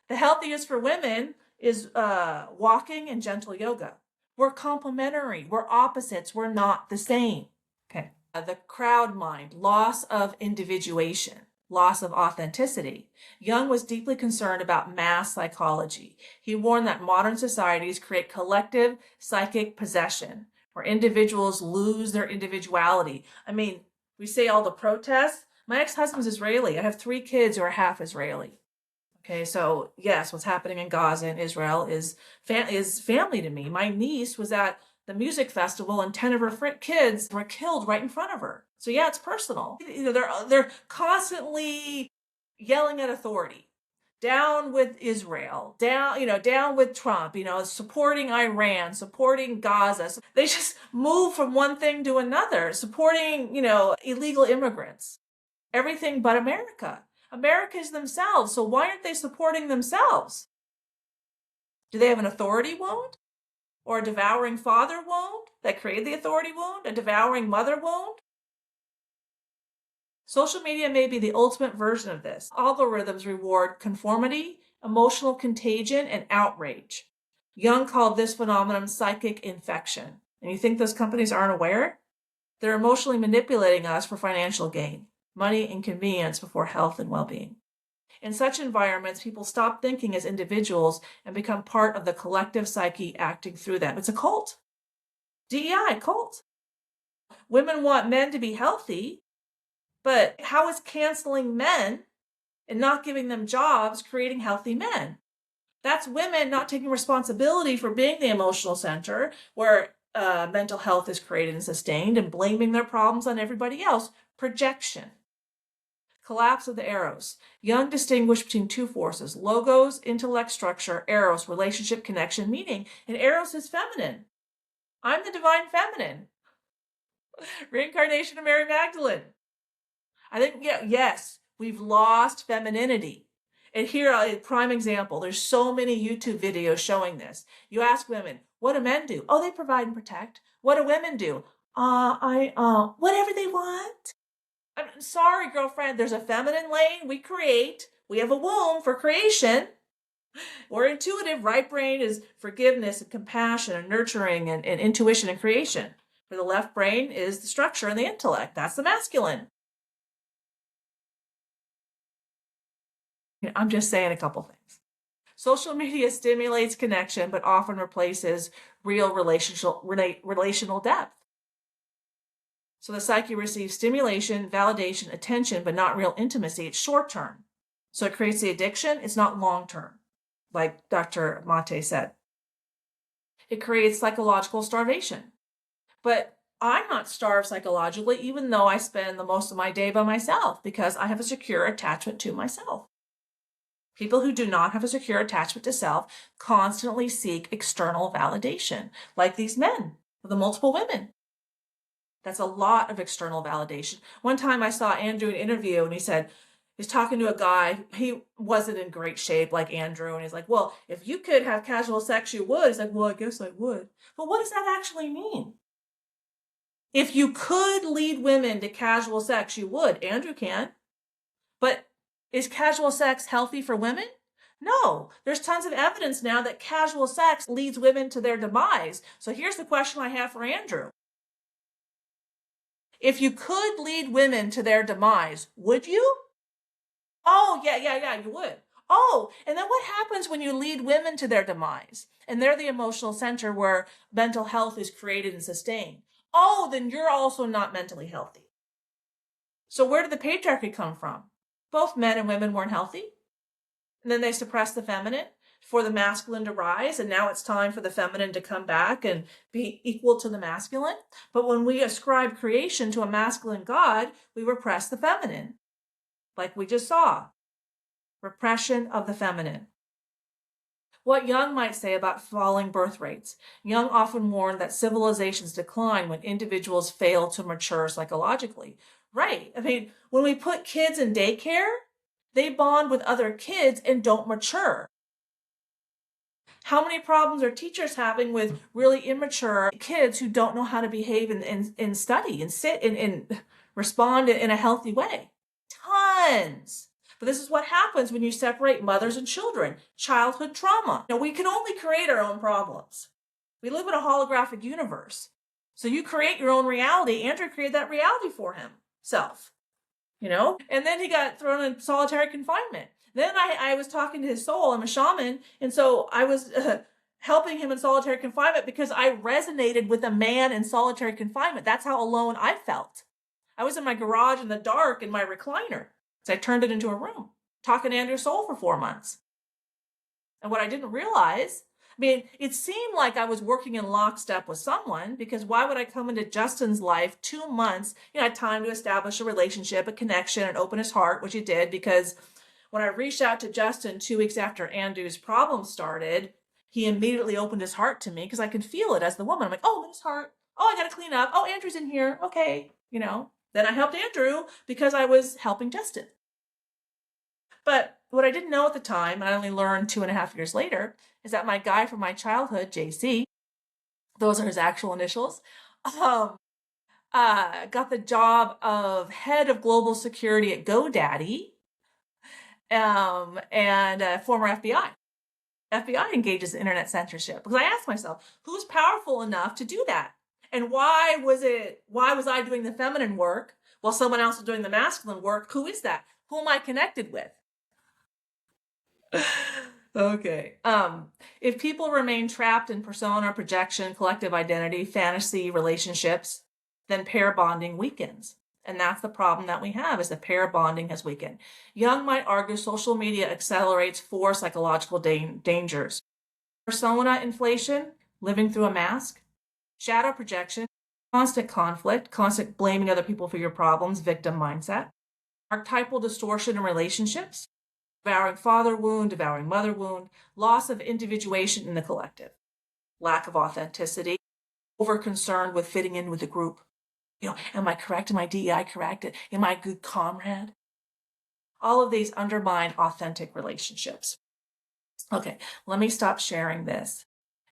The healthiest for women is walking and gentle yoga. We're complementary. We're opposites. We're not the same. Okay. The crowd mind, loss of individuation, loss of authenticity. Jung was deeply concerned about mass psychology. He warned that modern societies create collective psychic possession, where individuals lose their individuality. I mean, we say all the protests. My ex-husband's Israeli. I have 3 kids who are half Israeli. Okay, so yes, what's happening in Gaza and Israel is family to me. My niece was at the music festival and 10 of her kids were killed right in front of her. So yeah, it's personal. They're constantly yelling at authority. Down with Israel, down with Trump, supporting Iran, supporting Gaza. So they just move from one thing to another, supporting, illegal immigrants. Everything but America. America is themselves, so why aren't they supporting themselves? Do they have an authority wound? Or a devouring father wound that created the authority wound? A devouring mother wound? Social media may be the ultimate version of this. Algorithms reward conformity, emotional contagion, and outrage. Jung called this phenomenon psychic infection. And you think those companies aren't aware? They're emotionally manipulating us for financial gain, money and convenience before health and well-being. In such environments, people stop thinking as individuals and become part of the collective psyche acting through them. It's a cult. DEI, cult. Women want men to be healthy, but how is canceling men and not giving them jobs creating healthy men? That's women not taking responsibility for being the emotional center where mental health is created and sustained and blaming their problems on everybody else. Projection. Collapse of the Eros. Jung distinguished between 2 forces, logos, intellect, structure, Eros, relationship, connection, meaning. And Eros is feminine. I'm the divine feminine. Reincarnation of Mary Magdalene. I think, yes, we've lost femininity. And here, a prime example, there's so many YouTube videos showing this. You ask women, what do men do? Oh, they provide and protect. What do women do? Whatever they want. I'm sorry, girlfriend, there's a feminine lane we create. We have a womb for creation. We're intuitive. Right brain is forgiveness and compassion and nurturing and intuition and creation. For the left brain is the structure and the intellect. That's the masculine. I'm just saying a couple things. Social media stimulates connection, but often replaces real relational depth. So the psyche receives stimulation, validation, attention, but not real intimacy. It's short term. So it creates the addiction. It's not long term, like Dr. Maté said. It creates psychological starvation. But I'm not starved psychologically, even though I spend the most of my day by myself, because I have a secure attachment to myself. People who do not have a secure attachment to self constantly seek external validation, like these men with the multiple women. That's a lot of external validation. One time I saw Andrew in an interview and he said, he's talking to a guy, he wasn't in great shape like Andrew, and he's like, well, if you could have casual sex, you would. He's like, well, I guess I would. But what does that actually mean? If you could lead women to casual sex, you would. Andrew can. But is casual sex healthy for women? No, there's tons of evidence now that casual sex leads women to their demise. So here's the question I have for Andrew. If you could lead women to their demise, would you? Oh, yeah, you would. Oh, and then what happens when you lead women to their demise? And they're the emotional center where mental health is created and sustained. Oh, then you're also not mentally healthy. So where did the patriarchy come from? Both men and women weren't healthy. And then they suppressed the feminine for the masculine to rise. And now it's time for the feminine to come back and be equal to the masculine. But when we ascribe creation to a masculine God, we repress the feminine. Like we just saw. Repression of the feminine. What Jung might say about falling birth rates. Jung often warned that civilizations decline when individuals fail to mature psychologically. Right. I mean, when we put kids in daycare, they bond with other kids and don't mature. How many problems are teachers having with really immature kids who don't know how to behave and study and sit and respond in a healthy way? Tons. But this is what happens when you separate mothers and children. Childhood trauma. Now, we can only create our own problems. We live in a holographic universe. So you create your own reality. Andrew created that reality for himself. And then he got thrown in solitary confinement. Then I was talking to his soul. I'm a shaman. And so I was helping him in solitary confinement because I resonated with a man in solitary confinement. That's how alone I felt. I was in my garage in the dark in my recliner. So I turned it into a room, talking to Andrew's soul for 4 months. And what I didn't realize, it seemed like I was working in lockstep with someone, because why would I come into Justin's life 2 months? I had time to establish a relationship, a connection, and open his heart, which he did, because when I reached out to Justin 2 weeks after Andrew's problem started, he immediately opened his heart to me because I could feel it as the woman. I'm like, oh, his heart. Oh, I got to clean up. Oh, Andrew's in here. Okay. Then I helped Andrew because I was helping Justin. But what I didn't know at the time, and I only learned 2.5 years later, is that my guy from my childhood, JC, those are his actual initials, got the job of head of global security at GoDaddy, and former FBI. FBI engages in internet censorship, because I asked myself, who's powerful enough to do that? And why was I doing the feminine work while someone else was doing the masculine work? Who is that? Who am I connected with? Okay. If people remain trapped in persona, projection, collective identity, fantasy relationships, then pair bonding weakens. And that's the problem that we have, is that pair bonding has weakened. Jung might argue social media accelerates 4 psychological dangers. Persona inflation, living through a mask. Shadow projection, constant conflict, constant blaming other people for your problems, victim mindset. Archetypal distortion in relationships, devouring father wound, devouring mother wound, loss of individuation in the collective, lack of authenticity, over-concerned with fitting in with the group. Am I correct? Am I DEI correct? Am I a good comrade? All of these undermine authentic relationships. Okay, let me stop sharing this.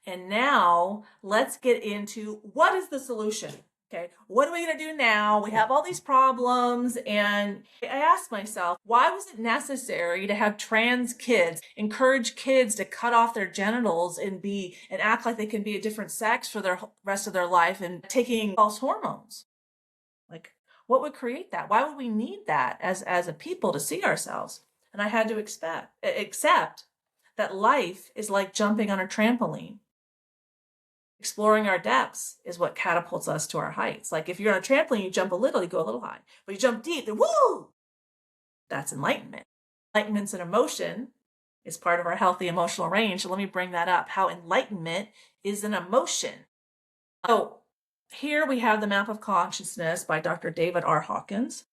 And now let's get into what is the solution? Okay, what are we going to do now? We have all these problems. And I asked myself, why was it necessary to have trans kids encourage kids to cut off their genitals and act like they can be a different sex for the rest of their life and taking false hormones? Like, what would create that? Why would we need that as a people to see ourselves? And I had to accept that life is like jumping on a trampoline. Exploring our depths is what catapults us to our heights. Like if you're on a trampoline, you jump a little, you go a little high. But you jump deep, then woo! That's enlightenment. Enlightenment's an emotion. It's part of our healthy emotional range. So let me bring that up, how enlightenment is an emotion. So here we have the map of consciousness by Dr. David R. Hawkins.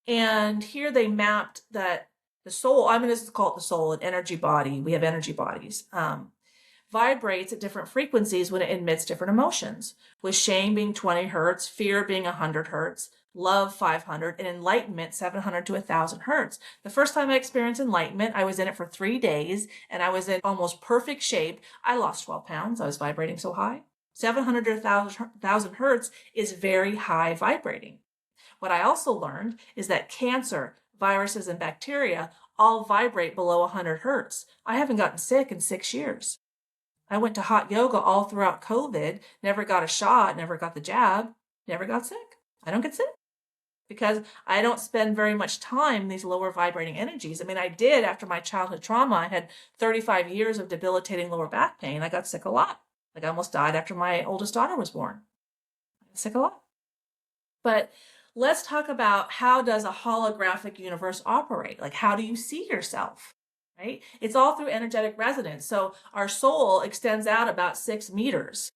And here they mapped that the soul, I'm going to call it the soul, an energy body. We have energy bodies. Vibrates at different frequencies when it emits different emotions, with shame being 20 hertz, fear being 100 hertz, love 500, and enlightenment 700 to 1,000 hertz. The first time I experienced enlightenment, I was in it for 3 days, and I was in almost perfect shape. I lost 12 pounds. I was vibrating so high. 700 to 1,000 hertz is very high vibrating. What I also learned is that cancer, viruses, and bacteria all vibrate below 100 hertz. I haven't gotten sick in 6 years. I went to hot yoga all throughout COVID, never got a shot, never got the jab, never got sick. I don't get sick because I don't spend very much time in these lower vibrating energies. I mean, I did after my childhood trauma. I had 35 years of debilitating lower back pain. I got sick a lot. Like I almost died after my oldest daughter was born. I got sick a lot. But let's talk about how does a holographic universe operate? Like how do you see yourself? Right? It's all through energetic resonance. So our soul extends out about 6 meters.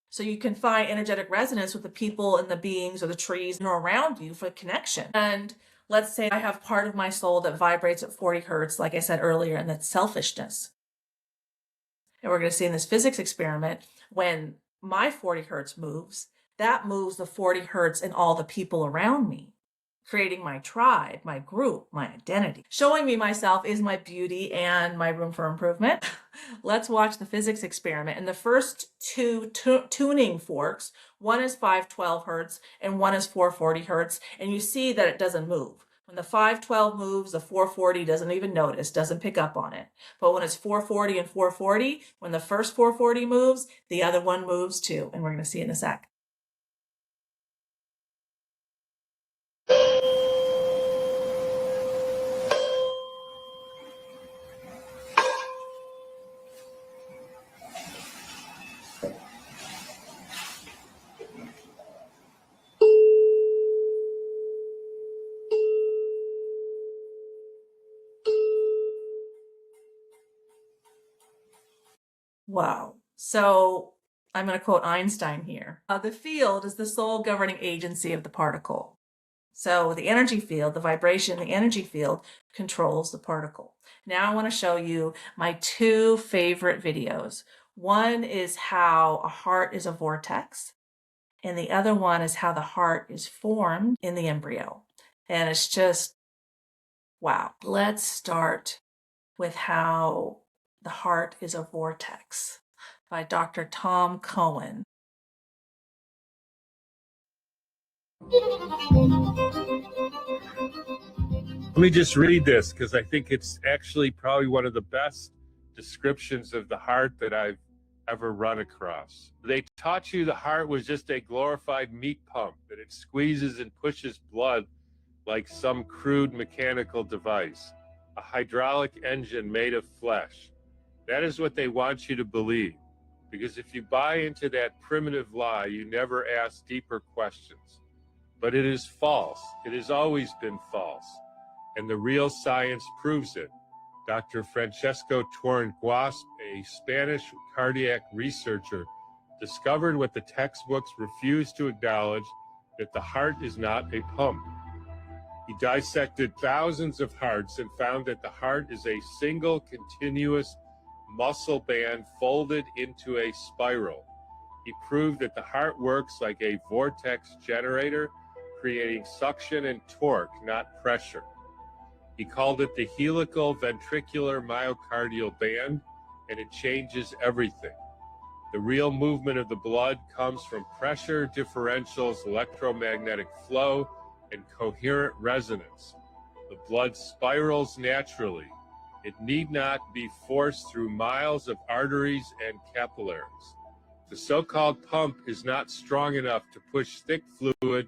So you can find energetic resonance with the people and the beings or the trees around you for connection. And let's say I have part of my soul that vibrates at 40 hertz, like I said earlier, and that's selfishness. And we're going to see in this physics experiment, when my 40 hertz moves, that moves the 40 hertz in all the people around me, creating my tribe, my group, my identity. Showing me myself is my beauty and my room for improvement. Let's watch the physics experiment. In the first two tuning forks, one is 512 hertz and one is 440 hertz, and you see that it doesn't move. When the 512 moves, the 440 doesn't even notice, doesn't pick up on it. But when it's 440 and 440, when the first 440 moves, the other one moves too, and we're going to see in a sec. Wow. So I'm going to quote Einstein here. The field is the sole governing agency of the particle. So the energy field, the vibration, the energy field controls the particle. Now I want to show you my 2 favorite videos. One is how a heart is a vortex, and the other one is how the heart is formed in the embryo. And it's just, wow. Let's start with how the heart is a vortex by Dr. Tom Cohen. Let me just read this because I think it's actually probably one of the best descriptions of the heart that I've ever run across. They taught you the heart was just a glorified meat pump, that it squeezes and pushes blood like some crude mechanical device, a hydraulic engine made of flesh. That is what they want you to believe, because if you buy into that primitive lie, you never ask deeper questions. But it is false. It has always been false. And the real science proves it. Dr. Francesco Torrenguas, a Spanish cardiac researcher, discovered what the textbooks refuse to acknowledge, that the heart is not a pump. He dissected thousands of hearts and found that the heart is a single continuous muscle band folded into a spiral. He proved that the heart works like a vortex generator, creating suction and torque, not pressure. He called it the helical ventricular myocardial band, and it changes everything. The real movement of the blood comes from pressure differentials, electromagnetic flow, and coherent resonance. The blood spirals naturally. It need not be forced through miles of arteries and capillaries. The so-called pump is not strong enough to push thick fluid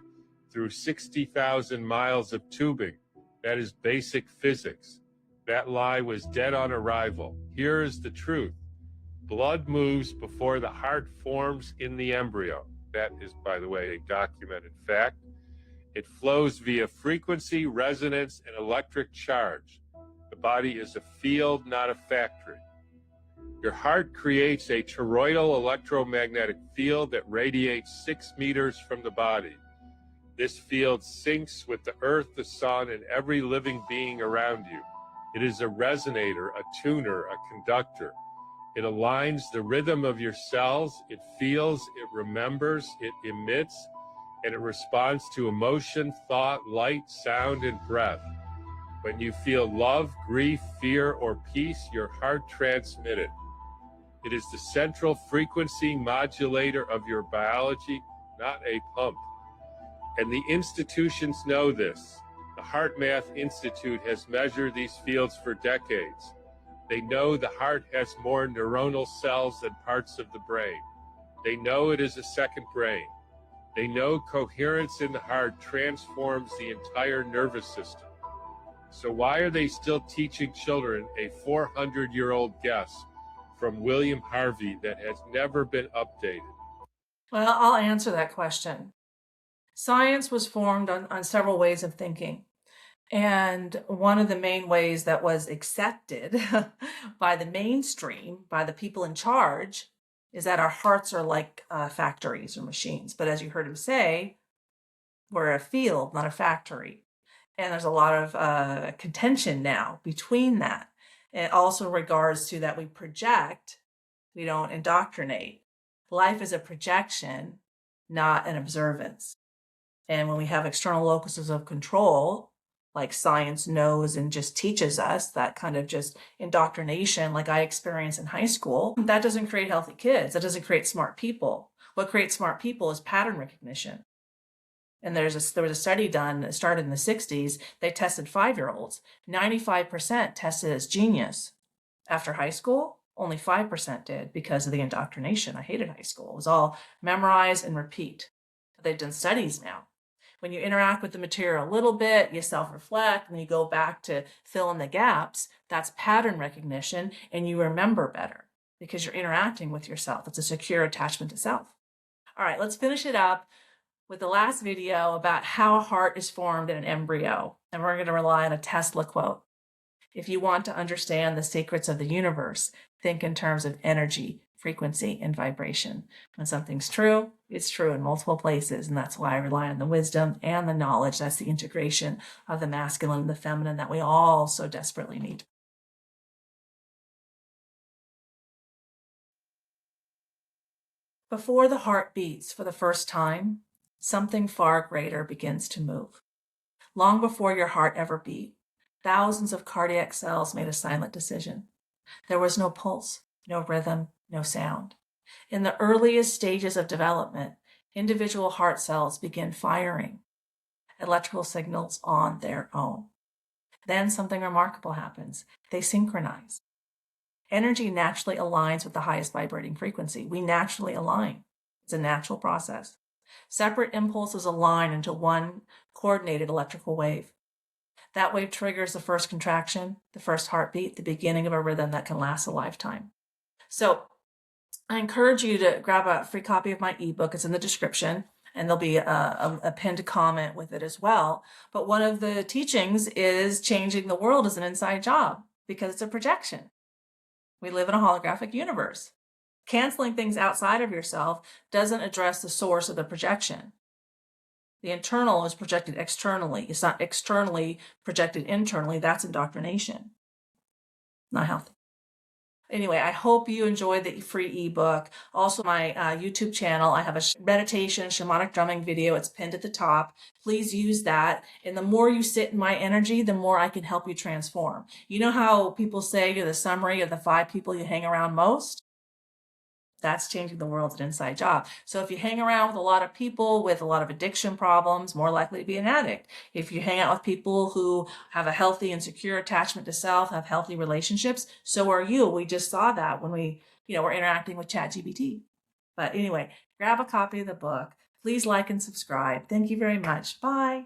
through 60,000 miles of tubing. That is basic physics. That lie was dead on arrival. Here is the truth. Blood moves before the heart forms in the embryo. That is, by the way, a documented fact. It flows via frequency, resonance, and electric charge. The body is a field, not a factory. Your heart creates a toroidal electromagnetic field that radiates 6 meters from the body. This field syncs with the earth, the sun, and every living being around you. It is a resonator, a tuner, a conductor. It aligns the rhythm of your cells. It feels, it remembers, it emits, and it responds to emotion, thought, light, sound, and breath. When you feel love, grief, fear, or peace, your heart transmits it. It is the central frequency modulator of your biology, not a pump. And the institutions know this. The Heart Math Institute has measured these fields for decades. They know the heart has more neuronal cells than parts of the brain. They know it is a second brain. They know coherence in the heart transforms the entire nervous system. So why are they still teaching children a 400-year-old guess from William Harvey that has never been updated? Well, I'll answer that question. Science was formed on several ways of thinking. And one of the main ways that was accepted by the mainstream, by the people in charge, is that our hearts are like factories or machines. But as you heard him say, we're a field, not a factory. And there's a lot of contention now between that. It also regards to that we project, we don't indoctrinate. Life is a projection, not an observance. And when we have external locuses of control, like science knows and just teaches us, that kind of just indoctrination like I experienced in high school, that doesn't create healthy kids. That doesn't create smart people. What creates smart people is pattern recognition. And there was a study done that started in the 60s. They tested 5-year-olds. 95% tested as genius. After high school, only 5% did because of the indoctrination. I hated high school. It was all memorize and repeat. They've done studies now. When you interact with the material a little bit, you self-reflect, and you go back to fill in the gaps, that's pattern recognition, and you remember better because you're interacting with yourself. It's a secure attachment to self. All right, let's finish it up with the last video about how a heart is formed in an embryo. And we're going to rely on a Tesla quote. If you want to understand the secrets of the universe, think in terms of energy, frequency, and vibration. When something's true, it's true in multiple places, and that's why I rely on the wisdom and the knowledge. That's the integration of the masculine and the feminine that we all so desperately need. Before the heart beats for the first time, something far greater begins to move. Long before your heart ever beat, thousands of cardiac cells made a silent decision. There was no pulse, no rhythm, no sound. In the earliest stages of development, individual heart cells begin firing electrical signals on their own. Then something remarkable happens. They synchronize. Energy naturally aligns with the highest vibrating frequency. We naturally align. It's a natural process. Separate impulses align into one coordinated electrical wave. That wave triggers the first contraction, the first heartbeat, the beginning of a rhythm that can last a lifetime. So I encourage you to grab a free copy of my ebook. It's in the description, and there'll be a pinned comment with it as well. But one of the teachings is changing the world is an inside job because it's a projection. We live in a holographic universe. Canceling things outside of yourself doesn't address the source of the projection. The internal is projected externally. It's not externally projected internally. That's indoctrination. Not healthy. Anyway, I hope you enjoyed the free ebook. Also, my YouTube channel, I have a meditation, shamanic drumming video. It's pinned at the top. Please use that. And the more you sit in my energy, the more I can help you transform. You know how people say you're the summary of the 5 people you hang around most? That's changing the world. It's an inside job. So if you hang around with a lot of people with a lot of addiction problems, more likely to be an addict. If you hang out with people who have a healthy and secure attachment to self, have healthy relationships, so are you. We just saw that when we, were interacting with ChatGPT. But anyway, grab a copy of the book. Please like and subscribe. Thank you very much. Bye.